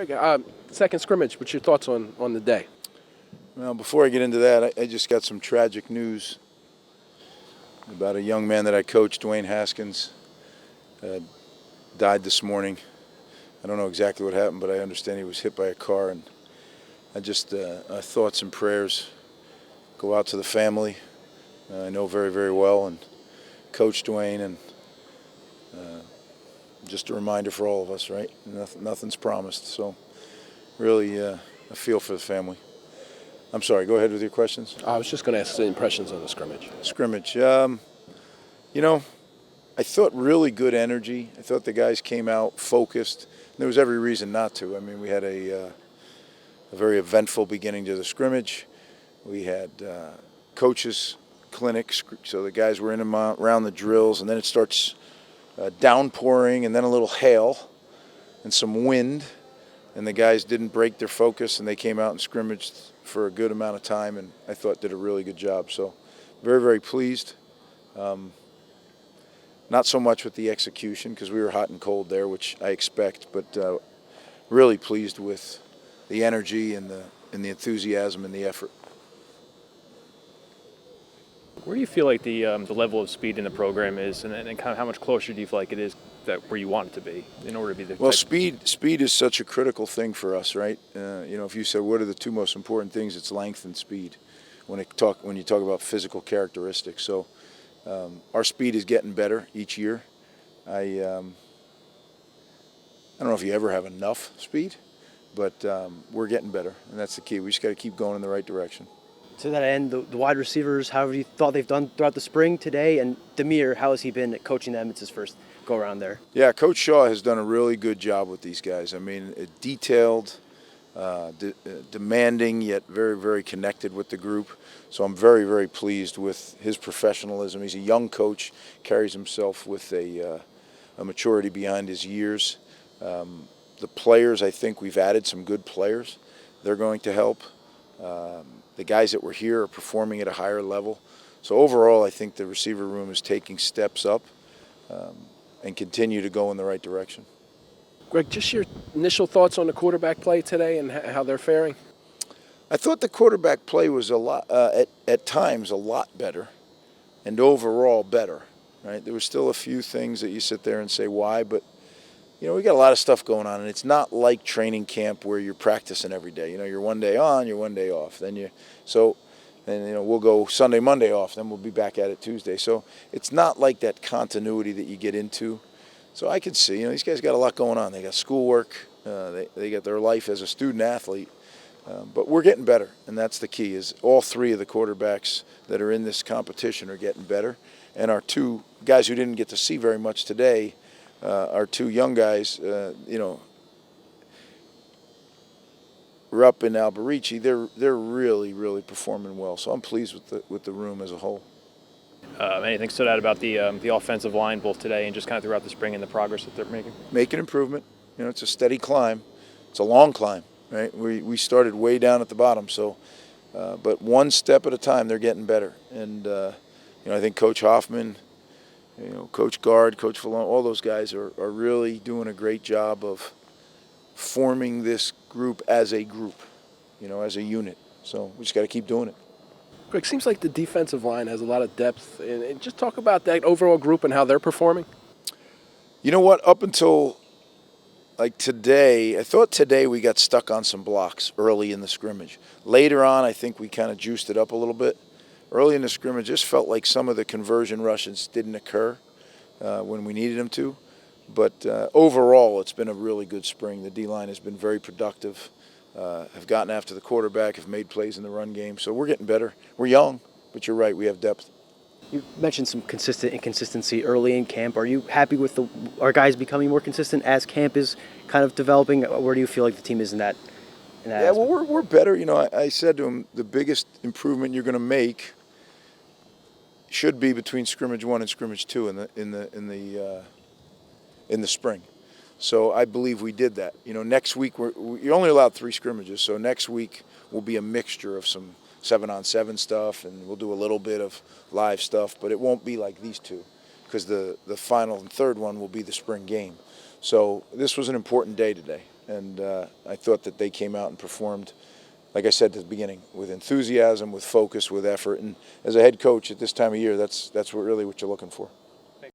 Greg, second scrimmage, what's your thoughts on the day? Well, before I get into that, I just got some tragic news about a young man that I coached, Dwayne Haskins, died this morning. I don't know exactly what happened, but I understand he was hit by a car, and I just thoughts and prayers go out to the family. I know very, very well, and Coach Dwayne, and just a reminder for all of us, right? Nothing's promised, so really I feel for the family. I'm sorry, go ahead with your questions. I was just going to ask the impressions on the scrimmage. Scrimmage. I thought really good energy. I thought the guys came out focused. There was every reason not to. I mean, we had a very eventful beginning to the scrimmage. We had coaches' clinics, so the guys were in and around the drills, and then it starts downpouring, and then a little hail and some wind, and the guys didn't break their focus, and they came out and scrimmaged for a good amount of time, and I thought did a really good job. So very, very pleased. Not so much with the execution because we were hot and cold there, which I expect, but really pleased with the energy and the enthusiasm and the effort. Where do you feel like the level of speed in the program is, and kind of how much closer do you feel like it is that where you want it to be in order to be the well? Speed is such a critical thing for us, right? If you said what are the two most important things, it's length and speed. When you talk about physical characteristics, so our speed is getting better each year. I don't know if you ever have enough speed, but we're getting better, and that's the key. We just got to keep going in the right direction. To that end, the wide receivers, how have you thought they've done throughout the spring today? And Demir, how has he been at coaching them? It's his first go-around there. Yeah, Coach Shaw has done a really good job with these guys. I mean, detailed, demanding, yet very, very connected with the group. So I'm very, very pleased with his professionalism. He's a young coach, carries himself with a maturity behind his years. The players, I think we've added some good players. They're going to help. The guys that were here are performing at a higher level. So overall, I think the receiver room is taking steps up and continue to go in the right direction. Greg, just your initial thoughts on the quarterback play today and how they're faring? I thought the quarterback play was a lot, at times, a lot better, and overall better. Right? There were still a few things that you sit there and say why, but we got a lot of stuff going on, and it's not like training camp where you're practicing every day. You're one day on, you're one day off. Then we'll go Sunday, Monday off, then we'll be back at it Tuesday. So it's not like that continuity that you get into. So I could see, these guys got a lot going on. They got schoolwork, they got their life as a student athlete, but we're getting better, and that's the key. Is all three of the quarterbacks that are in this competition are getting better, and our two guys who didn't get to see very much today. Our two young guys, Rupp and Alberici, they're really, really performing well. So I'm pleased with the room as a whole. Anything stood out about the offensive line both today and just kind of throughout the spring and the progress that they're making? Making improvement. It's a steady climb. It's a long climb, right? We started way down at the bottom, so but one step at a time, they're getting better. And I think Coach Hoffman. Coach Guard, Coach Fallon, all those guys are really doing a great job of forming this group as a group, as a unit. So we just got to keep doing it. Greg, seems like the defensive line has a lot of depth. And just talk about that overall group and how they're performing. You know what? Up until today, I thought today we got stuck on some blocks early in the scrimmage. Later on, I think we kind of juiced it up a little bit. Early in the scrimmage, just felt like some of the conversion rushes didn't occur when we needed them to. But overall, it's been a really good spring. The D-line has been very productive, have gotten after the quarterback, have made plays in the run game. So we're getting better. We're young, but you're right, we have depth. You mentioned some consistent inconsistency early in camp. Are you happy with our guys becoming more consistent as camp is kind of developing? Where do you feel like the team is in that? Yeah, well, we're better. I said to him, the biggest improvement you're going to make should be between scrimmage 1 and scrimmage 2 in the spring. So I believe we did that. Next week you're only allowed 3 scrimmages, so next week will be a mixture of some 7-on-7 stuff, and we'll do a little bit of live stuff, but it won't be like these two, because the final and third one will be the spring game. So this was an important day today. and I thought that they came out and performed, like I said at the beginning, with enthusiasm, with focus, with effort. And as a head coach at this time of year, that's really what you're looking for.